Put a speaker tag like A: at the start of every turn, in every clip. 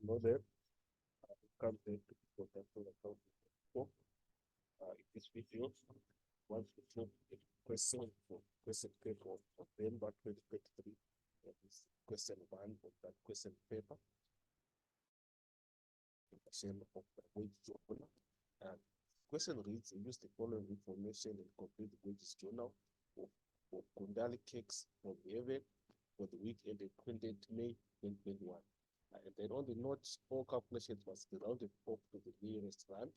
A: know them. Come there to potential account. So, in this video, once we look at question for question paper, November 2023, that is question one of that question paper, question of the wage journal. And question reads, use the following information and complete the wages journal for Kundali cakes from Heaven for the week ended 20th May 2021. And then on the note, all calculations must be rounded off to the nearest rand.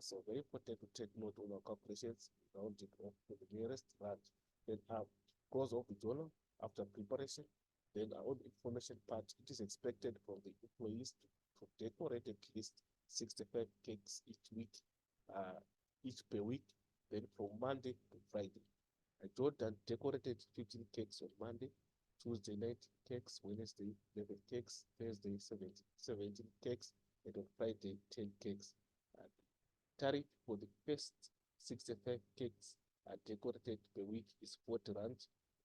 A: So very important to take note of our calculations, round it off to the nearest rand. Then close off the journal after preparation. Then on the information part, it is expected from the employees to decorate at least 65 cakes each per week, then from Monday to Friday. Jordan decorated 15 cakes on Monday, Tuesday 19 cakes, Wednesday 11 cakes, Thursday 17 cakes, and on Friday 10 cakes. Tariff for the first 65 cakes decorated per week is 40 rand,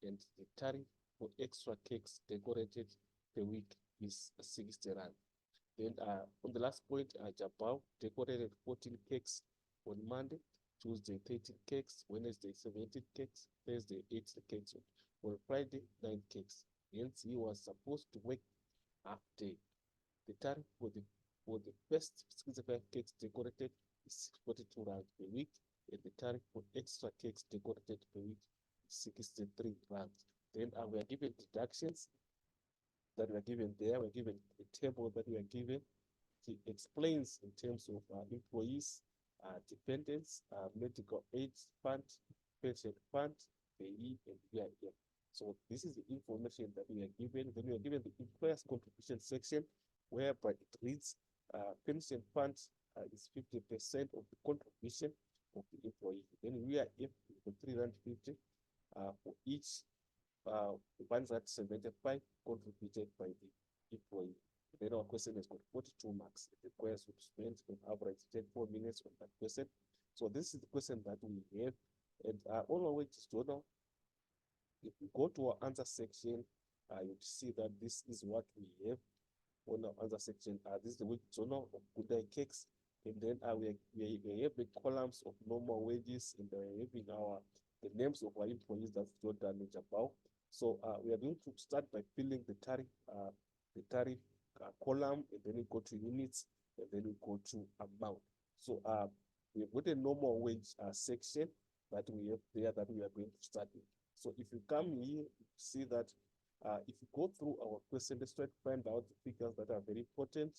A: and the tariff for extra cakes decorated per week is 60 rand. Then on the last point, Jabao decorated 14 cakes on Monday, Tuesday 13 cakes, Wednesday 17 cakes, Thursday 18 cakes, on Friday 9 cakes. Hence, he was supposed to work half day. The tariff for the first 65 cakes decorated is 42 rand per week, and the tariff for extra cakes decorated per week is 63 rand. Then we are given deductions that we are given there. We're given a table that we are given. It explains in terms of employees, dependents, medical aid fund, pension fund, PAYE, and PIF. So this is the information that we are given. Then we are given the employer's contribution section, whereby it reads pension fund is 50% of the contribution of the employee. Then we are if for 350 for each 175 contributed by the employee. Then our question has got 42 marks. It requires you to spend on average 4 minutes on that question. So this is the question that we have. And on our wages journal, if we go to our answer section, you'll see that this is what we have on our answer section. This is the wage journal of Good Cakes. And then we have the columns of normal wages, and we're having the names of our employees that's Jordan and Jabal. So we are going to start by filling the tariff column, and then we go to units, and then we go to amount. So we have got a normal wage section that we have there that we are going to start with. So if you come here, you see that if you go through our question, let's try to find out the figures that are very important.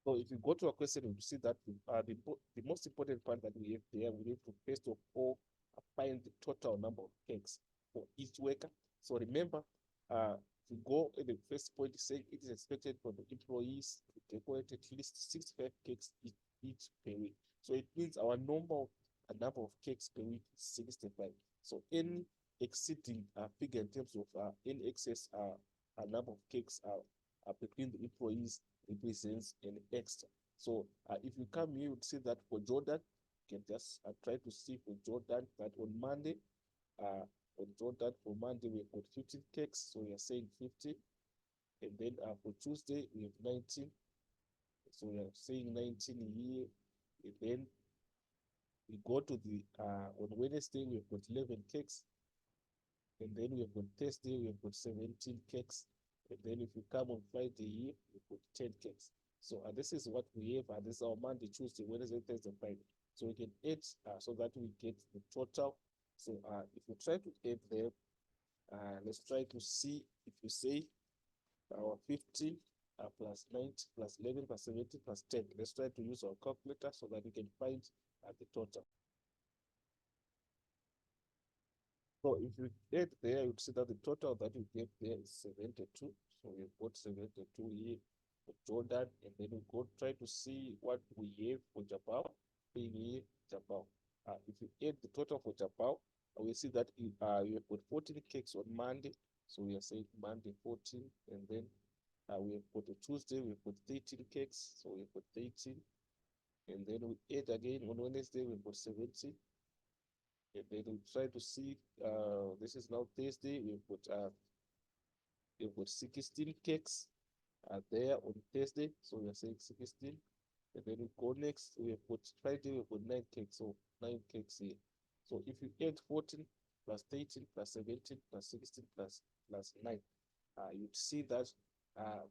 A: So if you go to a question, you see that the most important part that we have there, we need to first of all find the total number of cakes for each worker. So remember, to go in the first point, saying it is expected for the employees to decorate at least 65 cakes each per week. So it means our number of cakes per week is 65. So any exceeding figure in terms of any excess number of cakes between the employees represents an extra. So if you come here, you would see that for Jordan, you can just try to see for Jordan that on Monday, for Monday, we've got 15 cakes, so we are saying 50. And then for Tuesday, we have 19. So we are saying 19 here. And then we go to the, on Wednesday, we've got 11 cakes. And then we've got Thursday, we've got 17 cakes. And then if you come on Friday here, we've got 10 cakes. So this is what we have. This is our Monday, Tuesday, Wednesday, Thursday, Friday. So we can add so that we get the total. So if you try to add them, let's try to see if you say our 15 plus 90 plus 11 plus 17 plus 10. Let's try to use our calculator so that we can find the total. So if you add there, you'd see that the total that you get there is 72. So we put 72 here for Jordan, and then we go try to see what we have for Jabal. Here, Jabal. If you add the total for Jabal, we see that you have put 14 cakes on Monday. So we are saying Monday 14, and then we have put a Tuesday, we put 13 cakes. So we put 13, and then we add again on Wednesday, we put 70. And then we try to see, this is now Thursday, we put 16 cakes. there on Thursday. So we are saying 16. And then we go next, we have got Friday, we've got 9 cakes, so 9 cakes here. So if you add 14 plus 13 plus 17 plus 16 plus 9, you'd see that uh,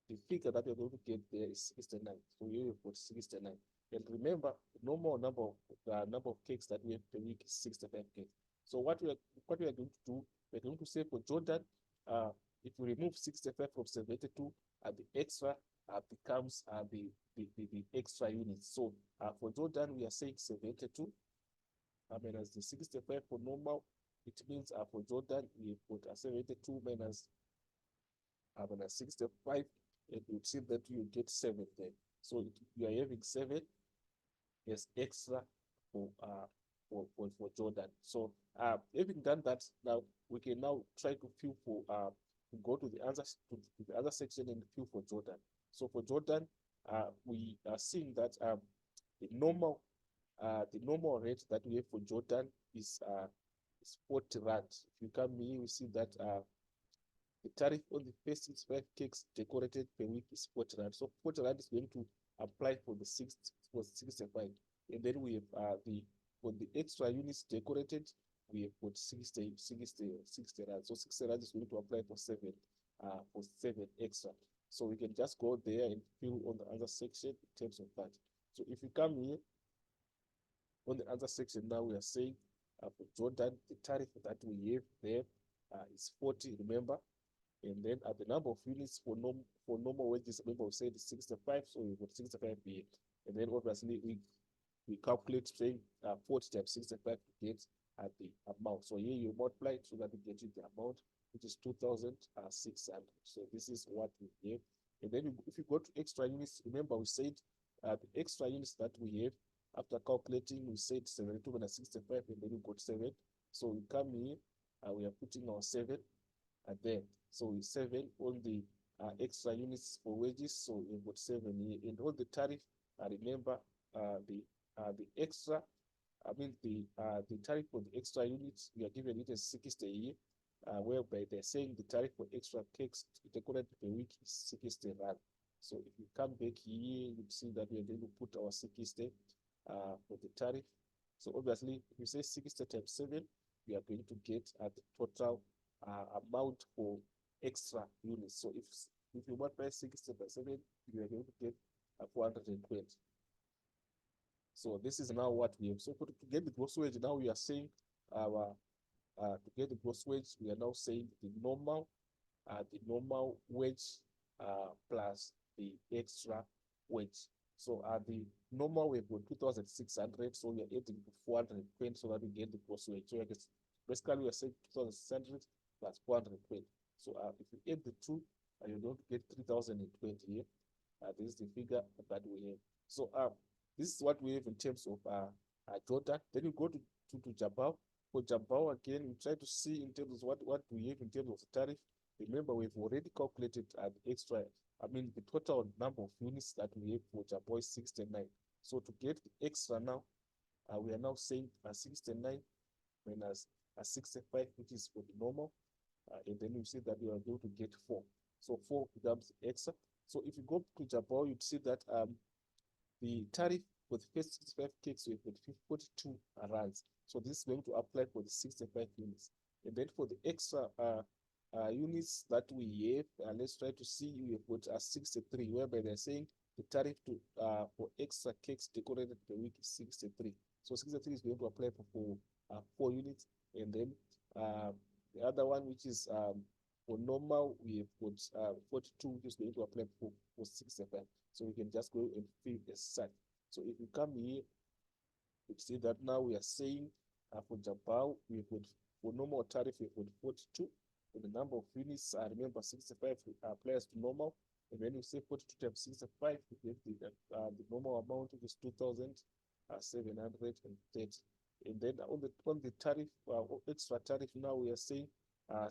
A: the figure that you're going to get there is 69. So here you've got 69. And remember, the normal number of cakes that we have per week is 65 cakes. So what we are going to do, we're going to say for Jordan, uh, if we remove 65 from 72, the extra becomes the extra units. So for Jordan, we are saying 72. Minus the 65 for normal. It means for Jordan, we put a 72 minus 65, and you see that you get 7 there. So you are having 7 as extra for Jordan. So having done that, now we can now try to fill for to go to the answer to the other section and fill for Jordan. So for Jordan, we are seeing that the normal the normal rate that we have for Jordan is 40 rand. If you come here, we see that the tariff on the first 65 cakes decorated per week is 40 rand. So 40 rand is going to apply for the 65. And then we have for the extra units decorated, we have got 60 rand. So 60 rand is going to apply for 7 extra. So we can just go there and fill on the other section in terms of that. So if you come here on the other section, now we are saying for Jordan, the tariff that we have there is 40, remember. And then at the number of units for normal wages, remember we said 65, so we got 65 here. And then obviously we calculate saying 40 times 65 to get the amount. So here you multiply it so that you get you the amount, which is 2,600. So this is what we have. And then if you go to extra units, remember we said the extra units that we have after calculating, we said 72 minus 65, and then we got 7. So we come here, we are putting our 7 there. So we 7 on the extra units for wages. So we've got 7 here. And on the tariff, remember the extra, the tariff for the extra units, we are given it as 60 here, whereby they're saying the tariff for extra cakes decorated per week is 60 rand. So if you come back here, you see that we are going to put our 60 for the tariff. So obviously, if we say 60 times 7, we are going to get the total amount for extra units. So if you multiply 60 by 7, you are going to get 420. So this is now what we have. So to get the gross wage, now we are saying our to get the gross wage, we are now saying the normal wage plus the extra wage. So the normal we've got 2,600, so we are adding to 420 so that we get the gross wage. So I guess basically we are saying 2,600 plus 420. So if you add the two, you're going to get 3,020 here. This is the figure that we have. So this is what we have in terms of Jordan. Then you go to Jabal. For Jabal again, we try to see in terms of what we have in terms of the tariff. Remember, we've already calculated the extra. The total number of units that we have for Jabal is 69. So to get the extra now, we are now saying 69 minus 65, which is for the normal. And then you see that you are going to get 4. So 4 becomes extra. So if you go to Jabal, you'd see that the tariff for the first 65 cakes, we have 42 rands. So this is going to apply for the 65 units. And then for the extra units that we have, let's try to see, we have got 63, whereby they're saying the tariff for extra cakes decorated per week is 63. So 63 is going to apply for 4 units. And then the other one, which is for normal, we have got 42, which is going to apply for 65. So we can just go and fill a set. So if you come here, you see that now we are saying for Jabal, we've got for normal tariff, we've got 42. For the number of units, remember 65 applies to normal. And when you say 42 times 65, you get the normal amount, which is 2,730. And then on the tariff, extra tariff, now we are saying,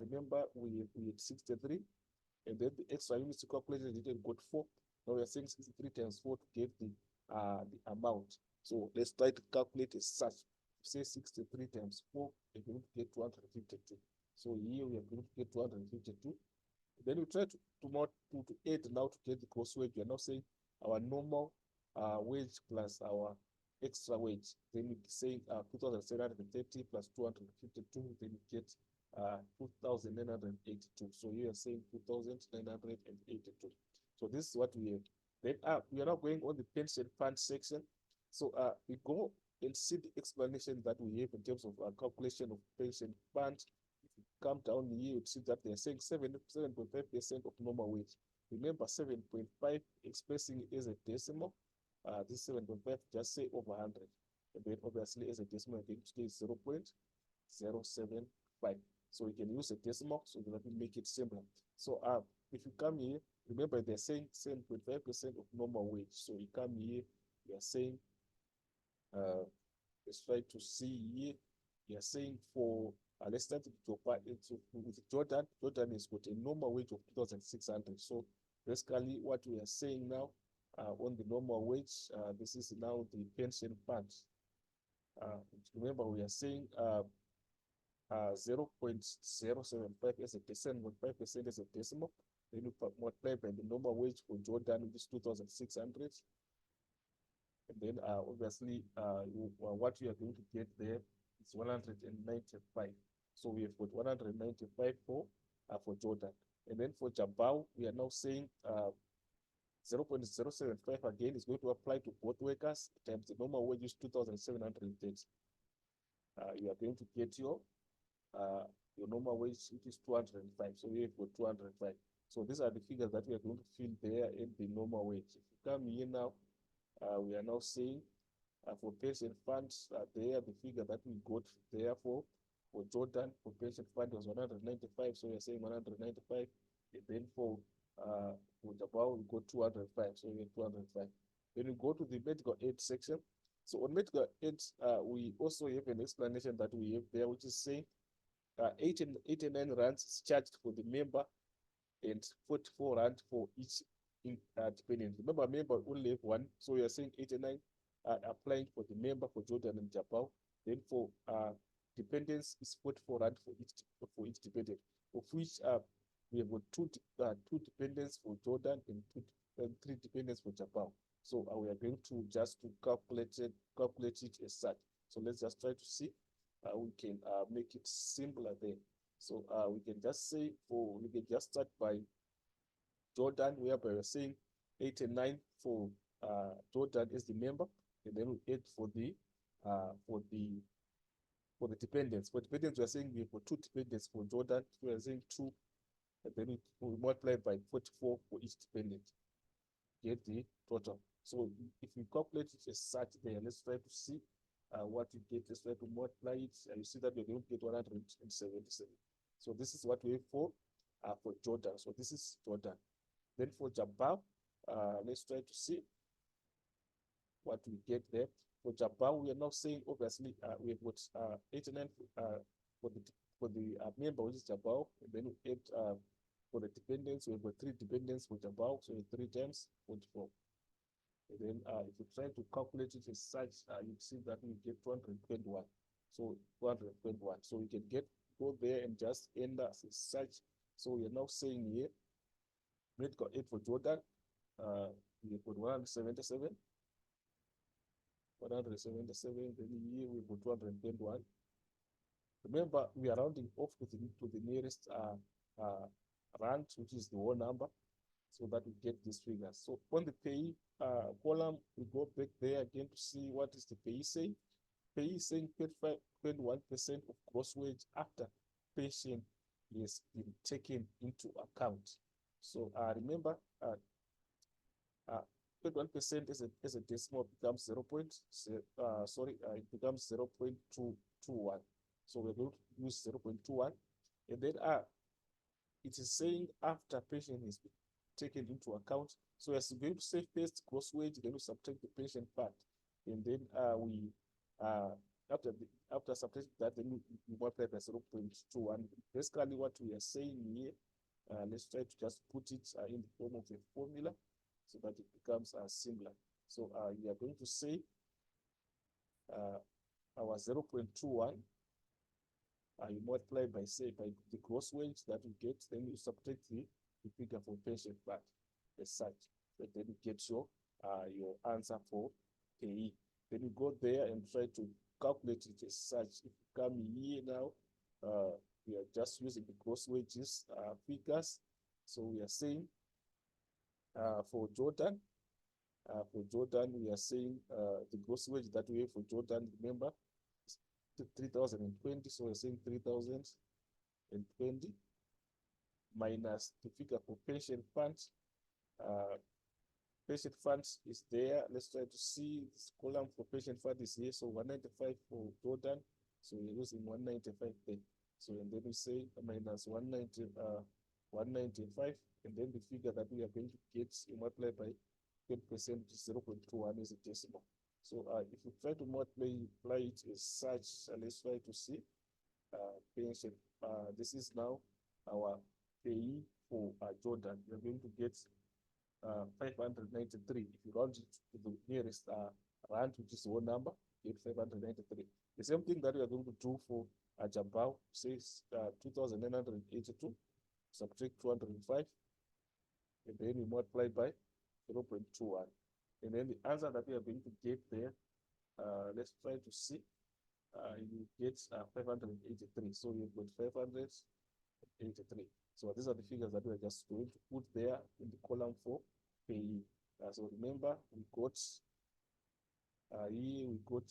A: remember we had 63, and then the extra units calculated, it got 4. Now we are saying 63 times 4 to get the amount. So let's try to calculate as such. Say 63 times 4, we're going to get 252. So here we are going to get 252. Then we try to add now to get the gross wage. We are now saying our normal wage plus our extra wage. Then we say 2,730 plus 252. Then we get 2,982. So you are saying 2,982. So this is what we have. Then we are now going on the pension fund section. So we go and see the explanation that we have in terms of calculation of pension fund. If you come down here, you see that they are saying 7.5% of normal wage. Remember, 7.5 expressing as a decimal. This 7.5 just say over 100. And then obviously as a decimal, I think it is 0.075. So we can use a decimal so that we make it simpler. So if you come here, remember they're saying 7.5% of normal wage. So you come here, we are saying let's try to see here. We are saying for let's start with Jordan. Jordan has got a normal wage of 2,600. So basically, what we are saying now on the normal wage, this is now the pension fund. Remember, we are saying 0.075 as a decimal, 5% as a decimal. Then you multiply by the normal wage for Jordan, which is 2,600. And then obviously what we are going to get there is 195. So we have got 195 for Jordan. And then for Jabal, we are now saying 0.075 again is going to apply to both workers times the normal wage is 2,730. You are going to get your normal wage, which is 205. So we have got 205. So these are the figures that we are going to fill there in the normal wage. If you come here now, we are now saying for pension funds, there the figure that we got there for Jordan for pension fund was 195. So we are saying 195. And then for Jabal, we got 205. So we have 205. Then we go to the medical aid section. So on medical aid, we also have an explanation that we have there, which is saying 89 rands is charged for the member and 44 rand for each dependent. Remember, member only have one, so we are saying 89 applying for the member for Jordan and Jabal. Then for dependents is 44 rand for each dependent, of which we have got two dependents for Jordan and 3 dependents for Jabal. So we are going to just to calculate it as such. So let's just try to see we can make it simpler there. So we can just say we can just start by Jordan, whereby we're saying 89 for Jordan is the member, and then we add for the dependents. For dependents, we're saying we have got 2 dependents for Jordan, so we're saying 2, and then we multiply by 44 for each dependent. Get the total. So if we calculate it as such there, let's try to see what we get. Let's try to multiply it. You see that we're going to get 177. So this is what we have for Jordan. So this is Jordan. Then for Jabal, let's try to see what we get there. For Jabal, we are now saying obviously we have got 89 for the member, which is Jabal, and then we add for the dependents, we have got 3 dependents for Jabal, so 3 times 44. And then if you try to calculate it as such, you see that we get 221. So 221. So we can go there and just end as such. So we are now saying here, medical aid for Jordan, we put 177. 177, then here we put 221. Remember, we are rounding off to the nearest rand, which is the whole number, so that we get these figures. So on the pay column, we go back there again to see what is the pay saying. Pay is saying 21% of gross wage after pension has been taken into account. So remember, 21% as a decimal becomes it becomes 0.221. So we're going to use 0.21, and then it is saying after pension is taken into account. So we're going to say first gross wage, then we subtract the pension part, and then we after subtracting that, then we multiply by 0.21. Basically, what we are saying here, let's try to just put it in the form of a formula so that it becomes similar. So you are going to say our 0.21 you multiply by the gross wage that we get, then you subtract the figure for pension fund as such. And then you get your answer for PAYE. Then you go there and try to calculate it as such. If you come here now, we are just using the gross wages figures. So we are saying for Jordan, we are saying the gross wage that we have for Jordan, remember, is 3,020. So we're saying 3,020 minus the figure for pension funds. Patient funds is there. Let's try to see this column for patient fund is here. So 195 for Jordan. So we're using 195 there. So and then we say minus 195, and then the figure that we are going to get multiplied by 10%, 0.21 is a decimal. So if you try to multiply it as such, let's try to see pension. This is now our PAYE for Jordan. We're going to get 593. If you round it to the nearest rand, which is the whole number, get 593. The same thing that we are going to do for Jambao, says 2,982, subtract 205, and then we multiply by 0.21. And then the answer that we are going to get there, let's try to see, you get 583. So you've got 583. So these are the figures that we are just going to put there in the column for PAYE. So remember, we got here we got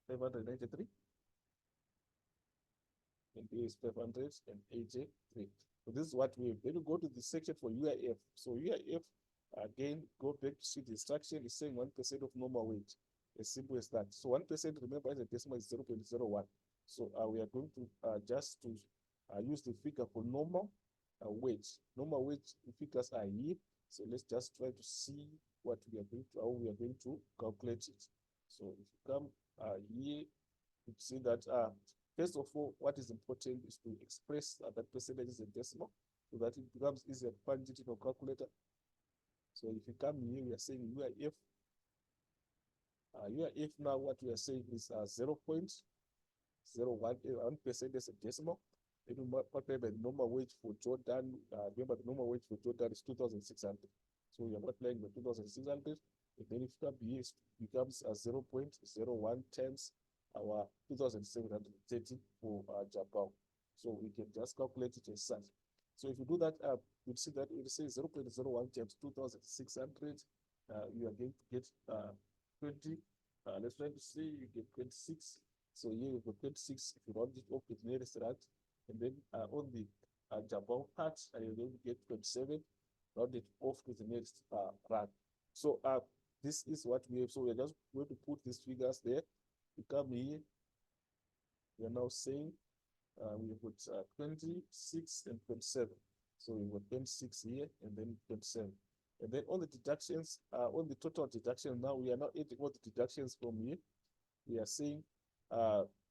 A: 593, and here is 583. So this is what we have. Then we go to the section for UIF. So UIF, again, go back to see the instruction. It's saying 1% of normal wage. As simple as that. So 1%, remember, as a decimal is 0.01. So we are going to just to use the figure for normal wage. Normal wage figures are here. So let's just try to see what we are going to, how we are going to calculate it. So if you come here, you see that first of all, what is important is to express that percentage as a decimal so that it becomes easier to punch it in a calculator. So if you come here, we are saying UIF. UIF now, what we are saying is 0.01% as a decimal. Then we multiply by the normal wage for Jordan. Remember, the normal wage for Jordan is 2,600. So we are multiplying by 2,600. And then if you come here, it becomes 0.01 times our 2,730 for Japan. So we can just calculate it as such. So if you do that, you'll see that it will say 0.01 times 2,600. You are going to get 20. Let's try to see, you get 26. So here you got 26. If you round it off with the nearest rand, and then on the Japan part, you're going to get 27. Round it off to the nearest rand. So this is what we have. So we're just going to put these figures there. You come here. We are now saying we put 26 and 27. So we got 26 here and then 27. And then all the deductions, on the total deduction, now we are not adding all the deductions from here. We are saying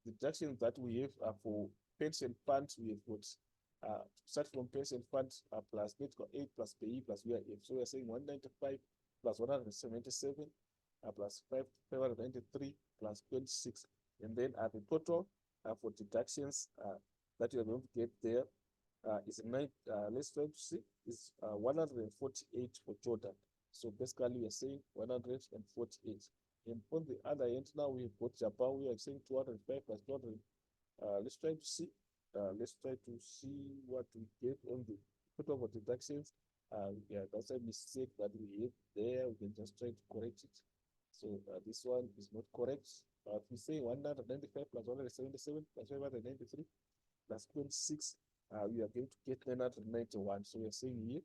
A: deductions that we have for pension funds, we have got start from pension funds plus medical aid plus PAYE plus UIF. So we are saying 195 plus 177 plus 593 plus 26. And then the total for deductions that you are going to get there is let's try to see, is 148 for Jordan. So basically we are saying 148. And on the other end now we have got Japan. We are saying 205 plus 200. Let's try to see. Let's try to see what we get on the total for deductions. Yeah, that's a mistake that we have there. We can just try to correct it. So this one is not correct. If we say 195 plus 177 plus 593 plus 26, we are going to get 991. So we are saying here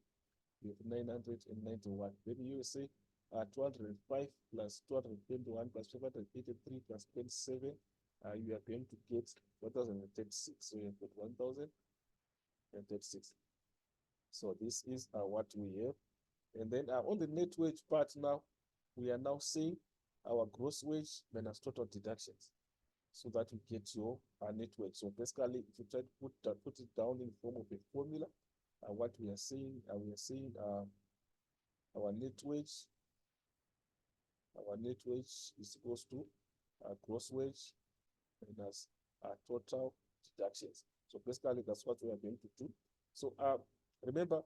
A: we have 991. Then you say 205 plus 221 plus 583 plus 27. You are going to get 1,036. So you have got 1,036. So this is what we have. And then on the net wage part now, we are now saying our gross wage minus total deductions, so that we get your net wage. So basically, if you try to put it down in the form of a formula, what we are saying, our net wage is equals to gross wage minus total deductions. So basically, that's what we are going to do. So remember,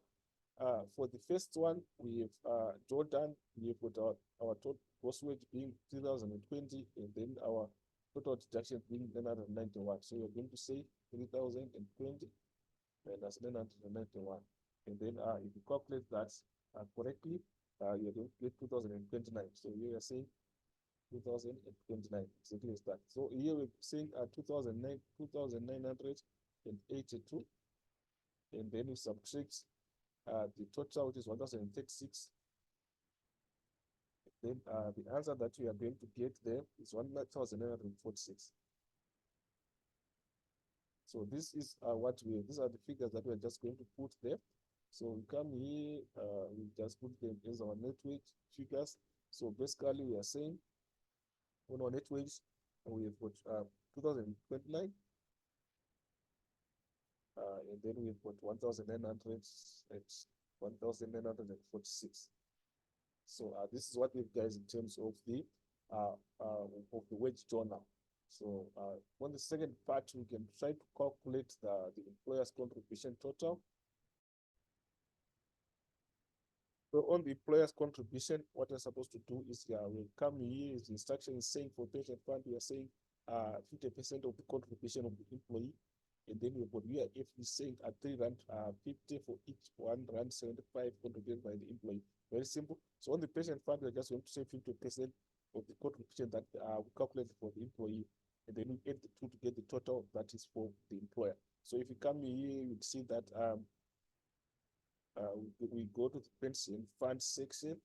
A: For the first one, we have Jordan, we have got our total gross wage being 2020, and then our total deduction being 991. So you're going to say 3020 minus 991. And then if you calculate that correctly, you're going to get 2029. So here you're saying 2029, exactly as that. So here we're saying 2982, and then we subtract the total, which is 1036. Then the answer that we are going to get there is 1946. So this is these are the figures that we're just going to put there. So we come here, we just put them as our net wage figures. So basically we are saying on our net wage, we have got 2029, and then we've got 1900 and 1946. So this is what we've guys in terms of the wage journal. So on the second part, we can try to calculate the employer's contribution total. So on the employer's contribution, what we're supposed to do is we come here, the instruction is saying for pension fund, we are saying 50% of the contribution of the employee. And then we've got UIF is saying at R3.50 for each R1.75 contributed by the employee. Very simple. So on the pension fund, we're just going to say 50% of the contribution that we calculated for the employee, and then we add the two to get the total that is for the employer. So if you come here, you see that we go to the pension fund section.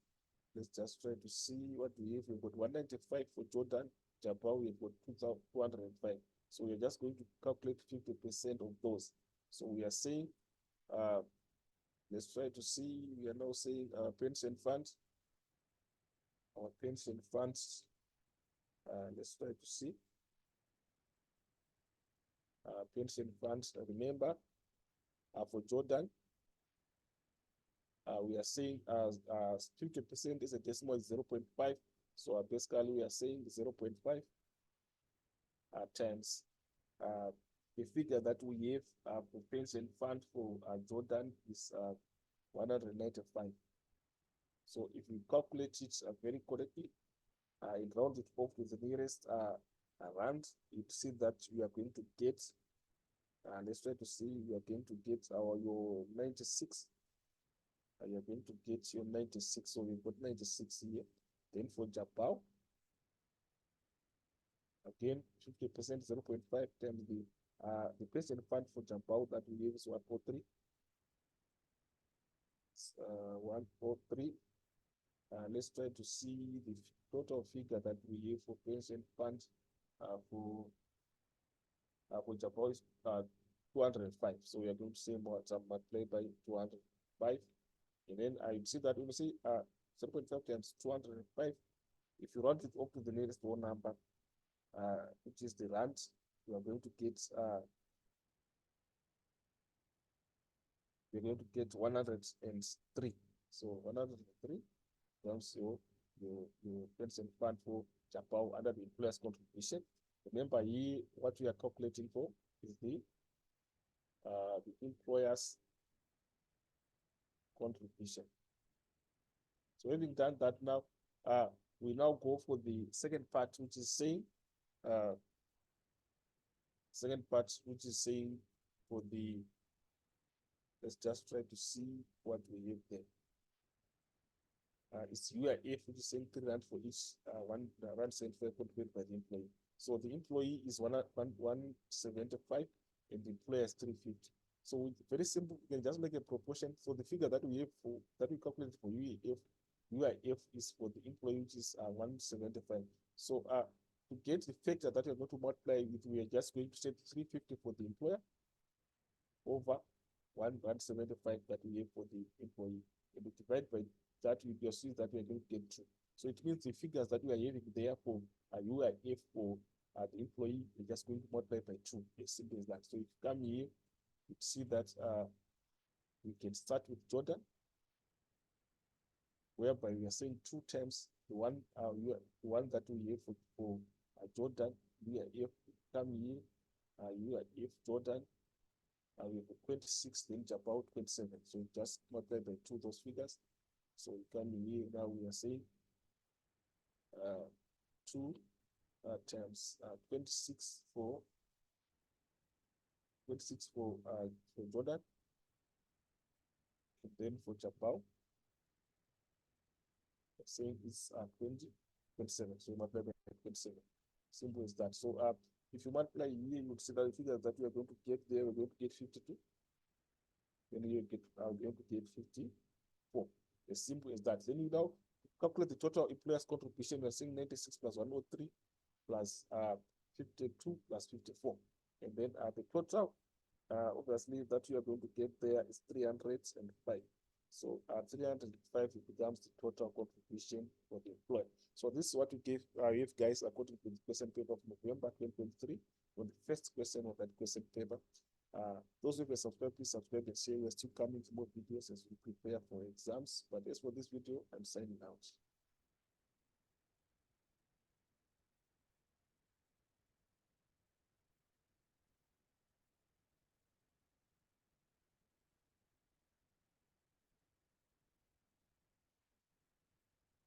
A: Let's just try to see what we have. We've got 195 for Jordan, Japan, we've got 205. So we're just going to calculate 50% of those. So we are saying, let's try to see, we are now saying our pension funds. Our pension funds, let's try to see. Pension funds, remember, for Jordan, we are saying 50% is a decimal is 0.5. So basically we are saying 0.5 times the figure that we have for pension fund for Jordan is 195. So if we calculate it very correctly, it rounds it off to the nearest rand, you see that we are going to get, let's try to see, we are going to get your 96. You're going to get your 96. So we've got 96 here. Then for Japan, again, 50%, 0.5 times the pension fund for Japan that we use 143. 143. Let's try to see the total figure that we have for pension fund for Japan is 205. So we are going to say more multiply by 205. And then I see that when you see 0.5 times 205, if you round it up to the nearest whole number, which is the rand, you are going to get you're going to get 103. So 103 becomes your pension fund for Japan under the employer's contribution. Remember here, what we are calculating for is the employer's contribution. So having done that now, we now go for the second part, which is saying for the, let's just try to see what we have there. It's UIF, which is saying 3 rand for each R1.75 contributed by the employee. So the employee is 175 and the employer is 350. So very simple, we can just make a proportion. So the figure that we have that we calculate for UIF is for the employee, which is 175. So to get the factor that we're going to multiply with, we are just going to set 350 for the employer over 175 that we have for the employee. And we divide by that, we just see that we are going to get 2. So it means the figures that we are having there for UIF for the employee, we're just going to multiply by 2. As simple as that. So if you come here, you see that we can start with Jordan, whereby we are saying 2 times the one that we have for Jordan. UIF come here, UIF Jordan, we have 26, then about 27. So just multiply by 2 those figures. So we come here, now we are saying 2 times 26 for Jordan, and then for Chapao, saying it's 27. So you multiply by 27. Simple as that. So if you multiply here, you would see that the figures that we are going to get there, we're going to get 52. Then you get going to get 54. As simple as that. Then you now calculate the total employers' contribution. We're saying 96 plus 103 plus 52 plus 54. And then the total, obviously, that you are going to get there is 305. So 305 becomes the total contribution for the employer. So this is what you gave guys according to the question paper of November 2023 on the first question of that question paper. Those who have subscribed, please subscribe and share. We're still coming to more videos as we prepare for exams. But as for this video, I'm signing out.